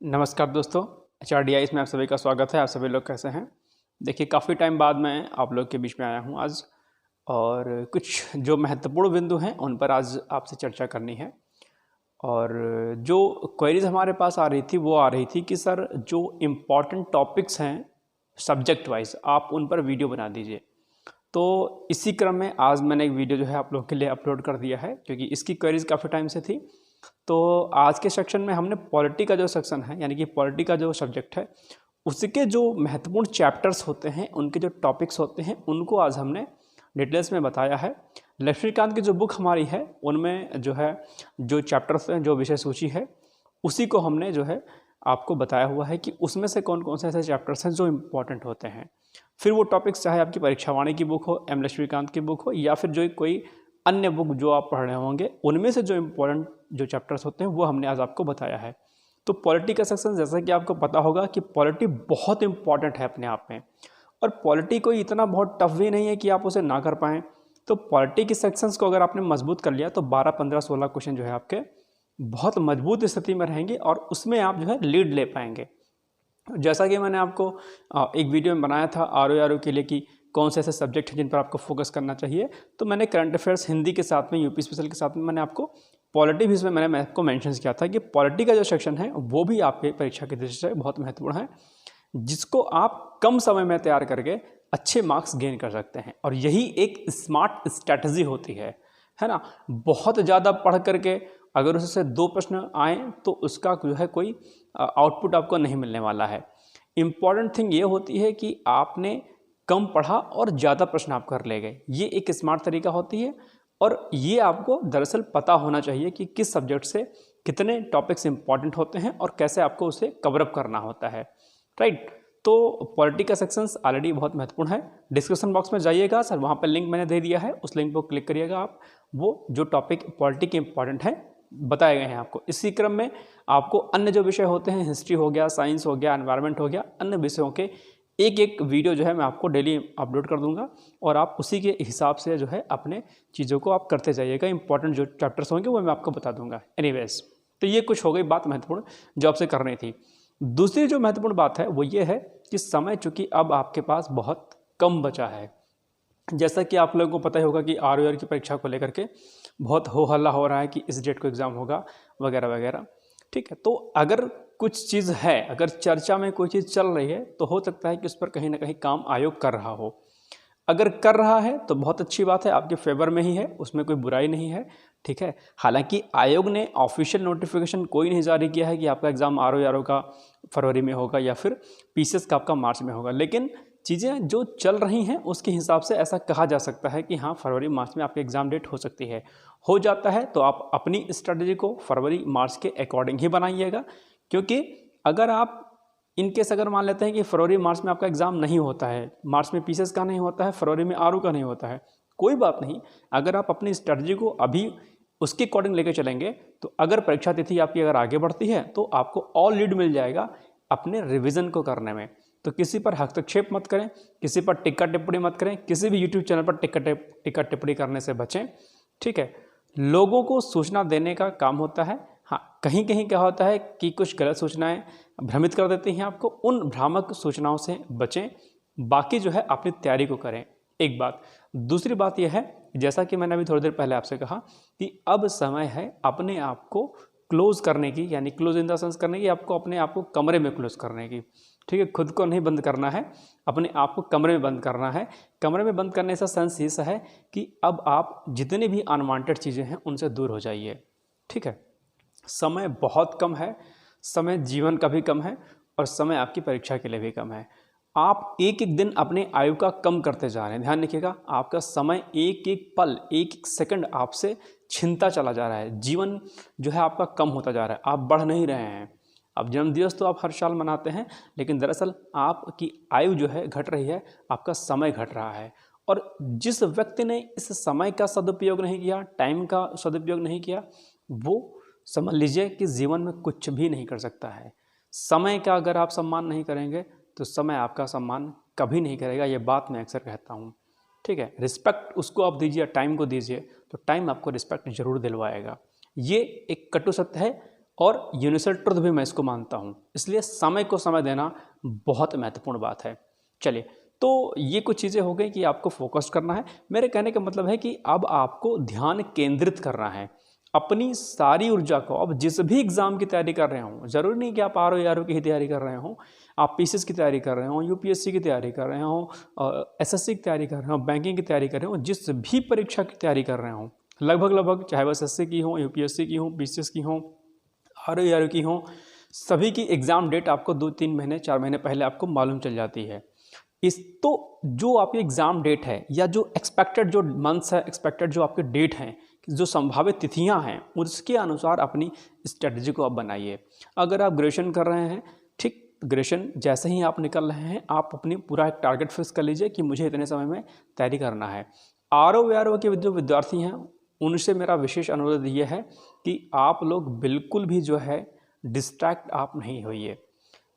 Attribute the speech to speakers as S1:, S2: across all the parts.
S1: नमस्कार दोस्तों, HRDI में आप सभी का स्वागत है। आप सभी लोग कैसे हैं? देखिए, काफ़ी टाइम बाद मैं आप लोग के बीच में आया हूं आज, और कुछ जो महत्वपूर्ण बिंदु हैं उन पर आज आपसे चर्चा करनी है। और जो क्वेरीज हमारे पास आ रही थी वो आ रही थी कि सर जो इम्पॉर्टेंट टॉपिक्स हैं सब्जेक्ट वाइज आप उन पर वीडियो बना दीजिए। तो इसी क्रम में आज मैंने एक वीडियो जो है आप लोगों के लिए अपलोड कर दिया है, क्योंकि इसकी क्वेरीज काफ़ी टाइम से थी। तो आज के सेक्शन में हमने पॉलिटी का जो सेक्शन है, यानी कि पॉलिटी का जो सब्जेक्ट है, उसके जो महत्वपूर्ण चैप्टर्स होते हैं, उनके जो टॉपिक्स होते हैं, उनको आज हमने डिटेल्स में बताया है। लक्ष्मीकांत की जो बुक हमारी है उनमें जो है जो चैप्टर्स हैं, जो विषय सूची है, उसी को हमने जो है आपको बताया हुआ है कि उसमें से कौन कौन से ऐसे चैप्टर्स हैं जो इम्पॉर्टेंट होते हैं। फिर वो टॉपिक्स चाहे आपकी परीक्षावाणी की बुक हो, एम लक्ष्मीकांत की बुक हो, या फिर जो कोई अन्य बुक जो आप पढ़ रहे होंगे, उनमें से जो इम्पोर्टेंट जो चैप्टर्स होते हैं वो हमने आज आपको बताया है। तो पॉलिटी का सेक्शन, जैसा कि आपको पता होगा कि पॉलिटी बहुत इंपॉर्टेंट है अपने आप में, और पॉलिटी कोई इतना बहुत टफ भी नहीं है कि आप उसे ना कर पाएँ। तो पॉलिटी के सेक्शंस को अगर आपने मजबूत कर लिया तो 12, 15, 16 क्वेश्चन जो है आपके बहुत मजबूत स्थिति में रहेंगे, और उसमें आप जो है लीड ले पाएंगे। जैसा कि मैंने आपको एक वीडियो में बनाया था RO के लिए कि कौन से ऐसे सब्जेक्ट हैं जिन पर आपको फोकस करना चाहिए, तो मैंने करंट अफेयर्स हिंदी के साथ में, यूपी स्पेशल के साथ में मैंने आपको पॉलिटी भी इसमें मैंने आपको मेंशन किया था कि पॉलिटी का जो सेक्शन है वो भी आपके परीक्षा की दृष्टि से बहुत महत्वपूर्ण है, जिसको आप कम समय में तैयार करके अच्छे मार्क्स गेन कर सकते हैं। और यही एक स्मार्ट स्ट्रैटेजी होती है ना। बहुत ज़्यादा पढ़ करके अगर उससे 2 प्रश्न आए तो उसका जो है कोई आउटपुट आपको नहीं मिलने वाला है। इम्पॉर्टेंट थिंग ये होती है कि आपने कम पढ़ा और ज़्यादा प्रश्न आप कर ले गए, ये एक स्मार्ट तरीका होती है। और ये आपको दरअसल पता होना चाहिए कि किस सब्जेक्ट से कितने टॉपिक्स इंपॉर्टेंट होते हैं और कैसे आपको उसे कवरअप करना होता है, राइट। तो पॉलिटी का सेक्शंस ऑलरेडी बहुत महत्वपूर्ण है। डिस्क्रिप्शन बॉक्स में जाइएगा सर, वहाँ पर लिंक मैंने दे दिया है, उस लिंक पर क्लिक करिएगा आप। वो जो टॉपिक पॉलिटी के इंपॉर्टेंट हैं बताए गए हैं आपको। इसी क्रम में आपको अन्य जो विषय होते हैं, हिस्ट्री हो गया, साइंस हो गया, एनवायरनमेंट हो गया, अन्य विषयों के एक एक वीडियो जो है मैं आपको डेली अपलोड कर दूंगा, और आप उसी के हिसाब से जो है अपने चीज़ों को आप करते जाइएगा। इंपॉर्टेंट जो चैप्टर्स होंगे वो मैं आपको बता दूंगा। एनीवेज, तो ये कुछ हो गई बात महत्वपूर्ण जो आपसे करनी थी। दूसरी जो महत्वपूर्ण बात है वो ये है कि समय चूँकि अब आपके पास बहुत कम बचा है। जैसा कि आप लोगों को पता ही होगा कि RO की परीक्षा को लेकर के बहुत हो हल्ला हो रहा है कि इस डेट को एग्ज़ाम होगा वगैरह वगैरह, ठीक है। तो अगर कुछ चीज़ है, अगर चर्चा में कोई चीज़ चल रही है, तो हो सकता है कि उस पर कहीं ना कहीं काम आयोग कर रहा हो। अगर कर रहा है तो बहुत अच्छी बात है, आपके फेवर में ही है, उसमें कोई बुराई नहीं है, ठीक है। हालांकि आयोग ने ऑफिशियल नोटिफिकेशन कोई नहीं जारी किया है कि आपका एग्ज़ाम RO का फरवरी में होगा या फिर PCS का आपका मार्च में होगा, लेकिन चीज़ें जो चल रही हैं उसके हिसाब से ऐसा कहा जा सकता है कि हाँ, फरवरी मार्च में आपकी एग्ज़ाम डेट हो सकती है। हो जाता है तो आप अपनी स्ट्रेटजी को फरवरी मार्च के अकॉर्डिंग ही बनाइएगा, क्योंकि अगर आप इनकेस अगर मान लेते हैं कि फरवरी मार्च में आपका एग्ज़ाम नहीं होता है, मार्च में PCS का नहीं होता है, फरवरी में RO का नहीं होता है, कोई बात नहीं। अगर आप अपनी स्ट्रेटजी को अभी उसके अकॉर्डिंग लेके चलेंगे तो अगर परीक्षा तिथि आपकी अगर आगे बढ़ती है तो आपको और लीड मिल जाएगा अपने रिवीजन को करने में। तो किसी पर हस्तक्षेप मत करें, किसी पर टिक्का टिप्पणी मत करें, किसी भी यूट्यूब चैनल पर टिक्का टिप्पणी करने से बचें, ठीक है। लोगों को सूचना देने का काम होता है। हाँ, कहीं कहीं क्या होता है कि कुछ गलत सूचनाएं भ्रमित कर देती हैं आपको, उन भ्रामक सूचनाओं से बचें। बाकी जो है अपनी तैयारी को करें, एक बात। दूसरी बात यह है, जैसा कि मैंने अभी थोड़ी देर पहले आपसे कहा कि अब समय है अपने आप को क्लोज करने की, यानी क्लोज इन द सेंस करने की, आपको अपने आप को कमरे में क्लोज करने की, ठीक है। खुद को नहीं बंद करना है, अपने आप को कमरे में बंद करना है। कमरे में बंद करने का सेंस ये है कि अब आप जितनी भी अनवांटेड चीज़ें हैं उनसे दूर हो जाइए, ठीक है। समय बहुत कम है, समय जीवन का भी कम है, और समय आपकी परीक्षा के लिए भी कम है। आप एक एक दिन अपने आयु का कम करते जा रहे हैं, ध्यान रखिएगा। आपका समय एक एक पल, एक एक सेकंड आपसे छिनता चला जा रहा है। जीवन जो है आपका कम होता जा रहा है, आप बढ़ नहीं रहे हैं। अब जन्मदिवस तो आप हर साल मनाते हैं, लेकिन दरअसल आपकी आयु जो है घट रही है, आपका समय घट रहा है। और जिस व्यक्ति ने इस समय का सदुपयोग नहीं किया, टाइम का सदुपयोग नहीं किया, वो समझ लीजिए कि जीवन में कुछ भी नहीं कर सकता है। समय का अगर आप सम्मान नहीं करेंगे तो समय आपका सम्मान कभी नहीं करेगा, ये बात मैं अक्सर कहता हूँ, ठीक है। रिस्पेक्ट उसको आप दीजिए, टाइम को दीजिए, तो टाइम आपको रिस्पेक्ट जरूर दिलवाएगा। ये एक कटु सत्य है, और यूनिवर्सल ट्रुथ भी मैं इसको मानता हूँ। इसलिए समय को समय देना बहुत महत्वपूर्ण बात है। चलिए, तो ये कुछ चीज़ें हो गई कि आपको फोकस करना है। मेरे कहने का मतलब है कि अब आपको ध्यान केंद्रित करना है अपनी सारी ऊर्जा को। अब जिस भी एग्ज़ाम की तैयारी कर रहे हो, ज़रूरी नहीं कि आप आर ओ की ही तैयारी कर रहे हो, आप पीसीएस की तैयारी कर रहे हो, यूपीएससी की तैयारी कर रहे हो, एसएससी की तैयारी कर रहे हो, बैंकिंग की तैयारी कर रहे हो, जिस भी परीक्षा की तैयारी कर रहे हो, लगभग चाहे वह एसएससी की हो, यूपीएससी की हो, पीसीएस की हो, आर ओ की हो, सभी की एग्ज़ाम डेट आपको 2-3 महीने 4 महीने पहले आपको मालूम चल जाती है। इस तो जो आपकी एग्ज़ाम डेट है या जो एक्सपेक्टेड जो मंथ्स है, एक्सपेक्टेड जो आपके डेट हैं, जो संभावित तिथियां हैं, उसके अनुसार अपनी स्ट्रेटजी को आप बनाइए। अगर आप ग्रेजुएशन कर रहे हैं, ठीक, ग्रेजुएशन जैसे ही आप निकल रहे हैं, आप अपनी पूरा एक टारगेट फिक्स कर लीजिए कि मुझे इतने समय में तैयारी करना है। आर ओ के जो विद्यार्थी हैं, उनसे मेरा विशेष अनुरोध ये है कि आप लोग बिल्कुल भी जो है डिस्ट्रैक्ट आप नहीं होइए।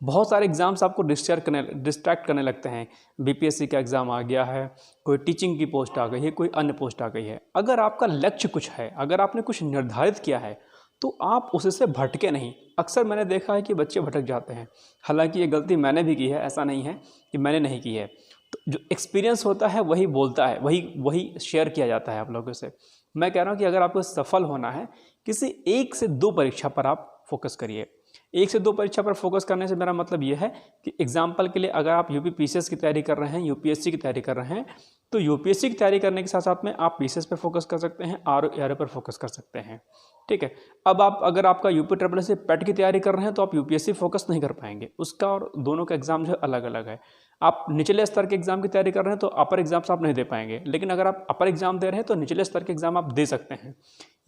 S1: बहुत सारे एग्ज़ाम्स आपको डिस्ट्रैक्ट करने लगते हैं। बीपीएससी का एग्ज़ाम आ गया है, कोई टीचिंग की पोस्ट आ गई है, कोई अन्य पोस्ट आ गई है। अगर आपका लक्ष्य कुछ है, अगर आपने कुछ निर्धारित किया है, तो आप उससे भटके नहीं। अक्सर मैंने देखा है कि बच्चे भटक जाते हैं। हालांकि ये गलती मैंने भी की है, ऐसा नहीं है कि मैंने नहीं की है। तो जो एक्सपीरियंस होता है वही बोलता है, वही शेयर किया जाता है आप लोगों से। मैं कह रहा हूँ कि अगर आपको सफल होना है, किसी 1 से 2 परीक्षा पर आप फोकस करिए। 1 से 2 परीक्षा पर फोकस करने से मेरा मतलब ये है कि एग्जाम्पल के लिए अगर आप यूपी पीसीएस की तैयारी कर रहे हैं, यूपीएससी की तैयारी कर रहे हैं, तो यूपीएससी की तैयारी करने के साथ साथ में आप पीसीएस पर फोकस कर सकते हैं, आर पर फोकस कर सकते हैं। ठीक है। अब आप अगर आपका यूपी ट्रिपल एस पेट की तैयारी कर रहे हैं, तो आप यूपीएससी फोकस नहीं कर पाएंगे, उसका और दोनों का एग्जाम जो है अलग अलग है। आप निचले स्तर के एग्जाम की तैयारी कर रहे हैं तो अपर एग्जाम्स आप नहीं दे पाएंगे, लेकिन अगर आप अपर एग्जाम दे रहे हैं तो निचले स्तर के एग्जाम आप दे सकते हैं।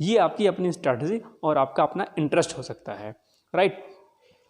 S1: ये आपकी अपनी स्ट्रैटेजी और आपका अपना इंटरेस्ट हो सकता है, राइट।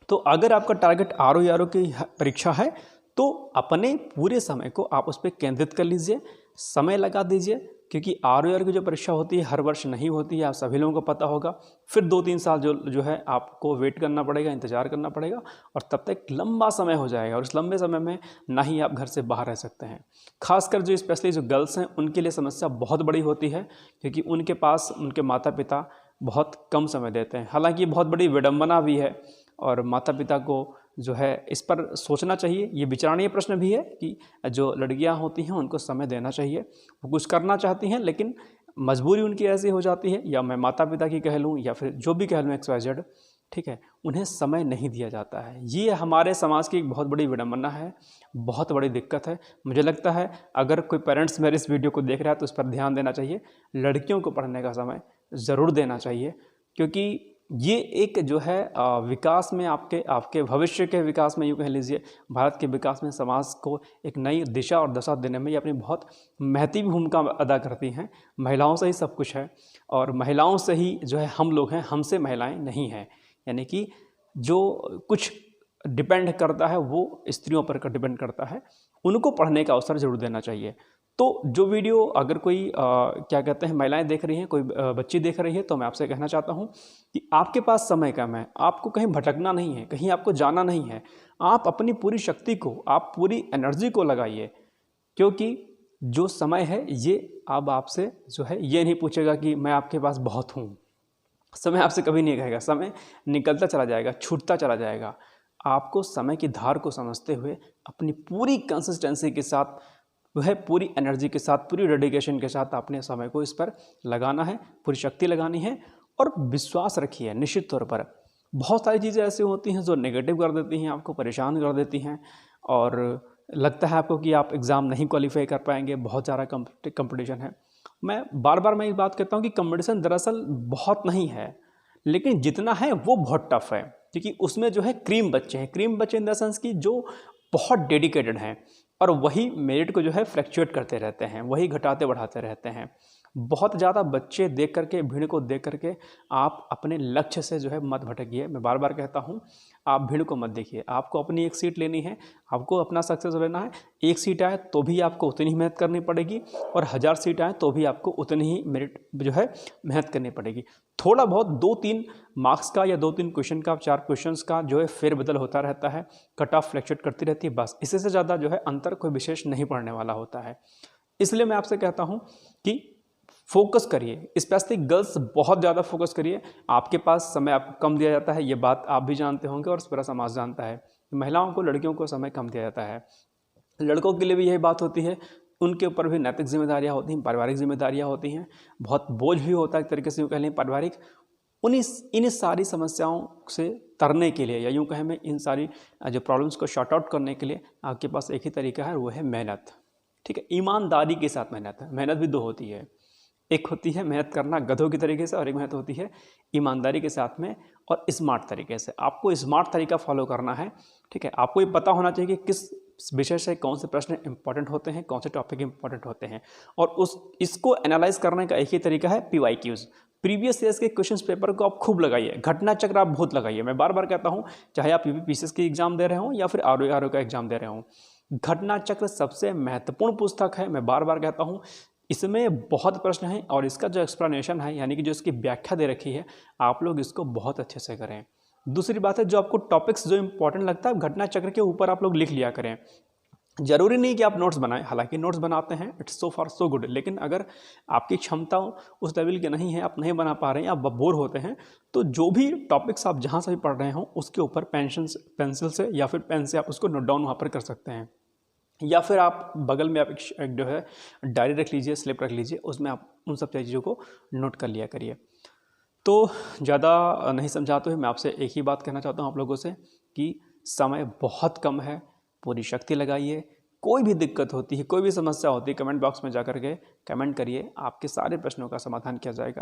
S1: तो अगर आपका टारगेट आर ओ की परीक्षा है, तो अपने पूरे समय को आप उस पर केंद्रित कर लीजिए, समय लगा दीजिए, क्योंकि आर ओ की जो परीक्षा होती है हर वर्ष नहीं होती है, आप सभी लोगों को पता होगा। फिर 2-3 साल जो है आपको वेट करना पड़ेगा, इंतजार करना पड़ेगा, और तब तक लंबा समय हो जाएगा, और उस लंबे समय में ना ही आप घर से बाहर रह सकते हैं। खासकर जो स्पेशली जो गर्ल्स हैं, उनके लिए समस्या बहुत बड़ी होती है, क्योंकि उनके पास उनके माता पिता बहुत कम समय देते हैं। हालांकि ये बहुत बड़ी विडंबना भी है, और माता पिता को जो है इस पर सोचना चाहिए। ये विचारणीय प्रश्न भी है कि जो लड़कियां होती हैं उनको समय देना चाहिए। वो कुछ करना चाहती हैं, लेकिन मजबूरी उनकी ऐसी हो जाती है, या मैं माता पिता की कह लूँ या फिर जो भी कह लूँ XYZ, ठीक है, उन्हें समय नहीं दिया जाता है। ये हमारे समाज की एक बहुत बड़ी विडंबना है, बहुत बड़ी दिक्कत है। मुझे लगता है अगर कोई पेरेंट्स मेरे इस वीडियो को देख रहा है तो उस पर ध्यान देना चाहिए। लड़कियों को पढ़ने का समय ज़रूर देना चाहिए, क्योंकि ये एक जो है विकास में आपके भविष्य के विकास में, यूँ कह लीजिए भारत के विकास में, समाज को एक नई दिशा और दशा देने में ये अपनी बहुत महत्वपूर्ण भूमिका अदा करती हैं। महिलाओं से ही सब कुछ है, और महिलाओं से ही जो है हम लोग हैं, हमसे महिलाएं नहीं हैं। यानी कि जो कुछ डिपेंड करता है वो स्त्रियों पर डिपेंड करता है। उनको पढ़ने का अवसर जरूर देना चाहिए। तो जो वीडियो अगर कोई क्या कहते हैं महिलाएं देख रही हैं, कोई बच्ची देख रही है, तो मैं आपसे कहना चाहता हूं कि आपके पास समय कम है, आपको कहीं भटकना नहीं है, कहीं आपको जाना नहीं है। आप अपनी पूरी शक्ति को, आप पूरी एनर्जी को लगाइए, क्योंकि जो समय है ये अब आपसे जो है ये नहीं पूछेगा कि मैं आपके पास बहुत हूँ। समय आपसे कभी नहीं कहेगा, समय निकलता चला जाएगा, छूटता चला जाएगा। आपको समय की धार को समझते हुए अपनी पूरी कंसिस्टेंसी के साथ, वह पूरी एनर्जी के साथ, पूरी डेडिकेशन के साथ अपने समय को इस पर लगाना है, पूरी शक्ति लगानी है। और विश्वास रखिए, निश्चित तौर पर बहुत सारी चीज़ें ऐसी होती हैं जो नेगेटिव कर देती हैं, आपको परेशान कर देती हैं, और लगता है आपको कि आप एग्ज़ाम नहीं क्वालिफाई कर पाएंगे, बहुत ज़्यादा कंपटीशन है। मैं बार बार एक बात कहता हूँ कि कंपटीशन दरअसल बहुत नहीं है, लेकिन जितना है वो बहुत टफ है, क्योंकि उसमें जो है क्रीम बच्चे हैं, क्रीम बच्चे इन द सेंस की जो बहुत डेडिकेटेड हैं, और वही मेरिट को जो है फ्लैक्चुएट करते रहते हैं, वही घटाते बढ़ाते रहते हैं। बहुत ज़्यादा बच्चे देख करके, भीड़ को देख करके आप अपने लक्ष्य से जो है मत भटकिए। मैं बार बार कहता हूँ, आप भीड़ को मत देखिए। आपको अपनी एक सीट लेनी है, आपको अपना सक्सेस लेना है। 1 सीट आए तो भी आपको उतनी ही मेहनत करनी पड़ेगी, और 1000 सीट आए तो भी आपको उतनी ही मेरिट जो है मेहनत करनी पड़ेगी। थोड़ा बहुत 2-3 मार्क्स का या 2-3 क्वेश्चन का, 4 क्वेश्चंस का जो है फेरबदल होता रहता है, कट ऑफ फ्लैक्चुएट करती रहती है, बस। इससे से ज़्यादा जो है अंतर कोई विशेष नहीं पड़ने वाला होता है। इसलिए मैं आपसे कहता हूँ कि फोकस करिए, स्पेशली गर्ल्स बहुत ज़्यादा फोकस करिए। आपके पास समय आपको कम दिया जाता है, ये बात आप भी जानते होंगे और पूरा समाज जानता है। महिलाओं को, लड़कियों को समय कम दिया जाता है। लड़कों के लिए भी यही बात होती है, उनके ऊपर भी नैतिक जिम्मेदारियाँ होती हैं, पारिवारिक जिम्मेदारियाँ होती हैं, बहुत बोझ भी होता है एक तरीके से यूँ कह लें पारिवारिक। इन सारी समस्याओं से तरने के लिए, या यूँ कहें मैं इन सारी जो प्रॉब्लम्स को शॉर्ट आउट करने के लिए आपके पास एक ही तरीका है, वो है मेहनत। ठीक है, ईमानदारी के साथ मेहनत है। मेहनत भी दो होती है, एक होती है मेहनत करना गधों की तरीके से, और एक मेहनत होती है ईमानदारी के साथ में और स्मार्ट तरीके से। आपको स्मार्ट तरीका फॉलो करना है। ठीक है, आपको ये पता होना चाहिए कि किस विषय से कौन से प्रश्न इंपॉर्टेंट होते हैं, कौन से टॉपिक इंपॉर्टेंट होते हैं, और इसको एनालाइज करने का एक ही तरीका है PYQs। प्रीवियस ईयर्स के क्वेश्चंस पेपर को आप खूब लगाइए, घटना चक्र आप बहुत लगाइए। मैं बार बार कहता हूँ, चाहे आप UPPCS की एग्जाम दे रहे हो या फिर RO का एग्जाम दे रहे हो, घटना चक्र सबसे महत्वपूर्ण पुस्तक है। मैं बार बार कहता हूँ, इसमें बहुत प्रश्न हैं और इसका जो एक्सप्लेनेशन है, यानी कि जो इसकी व्याख्या दे रखी है, आप लोग इसको बहुत अच्छे से करें। दूसरी बात है, जो आपको टॉपिक्स जो इंपॉर्टेंट लगता है घटना चक्र के ऊपर आप लोग लिख लिया करें। जरूरी नहीं कि आप नोट्स बनाएं, हालांकि नोट्स बनाते हैं, it's so far so good, लेकिन अगर आपकी क्षमता उस लेवल की नहीं है, आप नहीं बना पा रहे हैं, आप बोर होते हैं, तो जो भी टॉपिक्स आप जहाँ से भी पढ़ रहे हो उसके ऊपर पेंसिल से या फिर पेन से आप उसको नोट डाउन वहाँ पर कर सकते हैं, या फिर आप बगल में आप एक जो है डायरी रख लीजिए, स्लिप रख लीजिए, उसमें आप उन सब चीज़ों को नोट कर लिया करिए। तो ज़्यादा नहीं समझाते हुए मैं आपसे एक ही बात कहना चाहता हूँ आप लोगों से कि समय बहुत कम है, पूरी शक्ति लगाइए। कोई भी दिक्कत होती है, कोई भी समस्या होती है, कमेंट बॉक्स में जाकर के कमेंट करिए, आपके सारे प्रश्नों का समाधान किया जाएगा।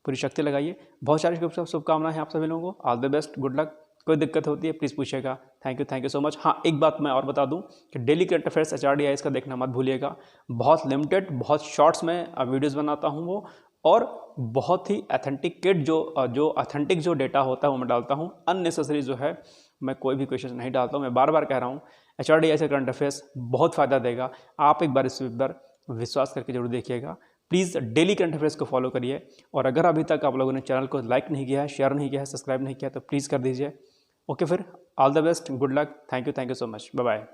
S1: पूरी शक्ति लगाइए। बहुत सारी शुभकामनाएं आप सभी लोगों को। All the best, good luck. कोई दिक्कत होती है प्लीज़ पूछिएगा। Thank you so much. हाँ, एक बात मैं और बता दूं कि डेली करंट अफेयर्स HRD का देखना मत भूलिएगा। बहुत लिमिटेड, बहुत शॉर्ट्स में वीडियोज़ बनाता हूँ वो, और बहुत ही ऑथेंटिकेट जो ऑथेंटिक जो डेटा होता है वो मैं डालता हूँ। अननेसेसरी जो है मैं कोई भी क्वेश्चन नहीं डालता हूँ। मैं बार बार कह रहा हूँ, HRD से करंट अफेयर्स बहुत फ़ायदा देगा। आप एक बार इस पर विश्वास करके जरूर देखिएगा। प्लीज़ डेली करंट अफेयर्स को फॉलो करिए, और अगर अभी तक आप लोगों ने चैनल को लाइक नहीं किया है, शेयर नहीं किया है, सब्सक्राइब नहीं किया तो प्लीज़ कर दीजिए। ओके, फिर all the best, good luck, thank you so much, bye bye.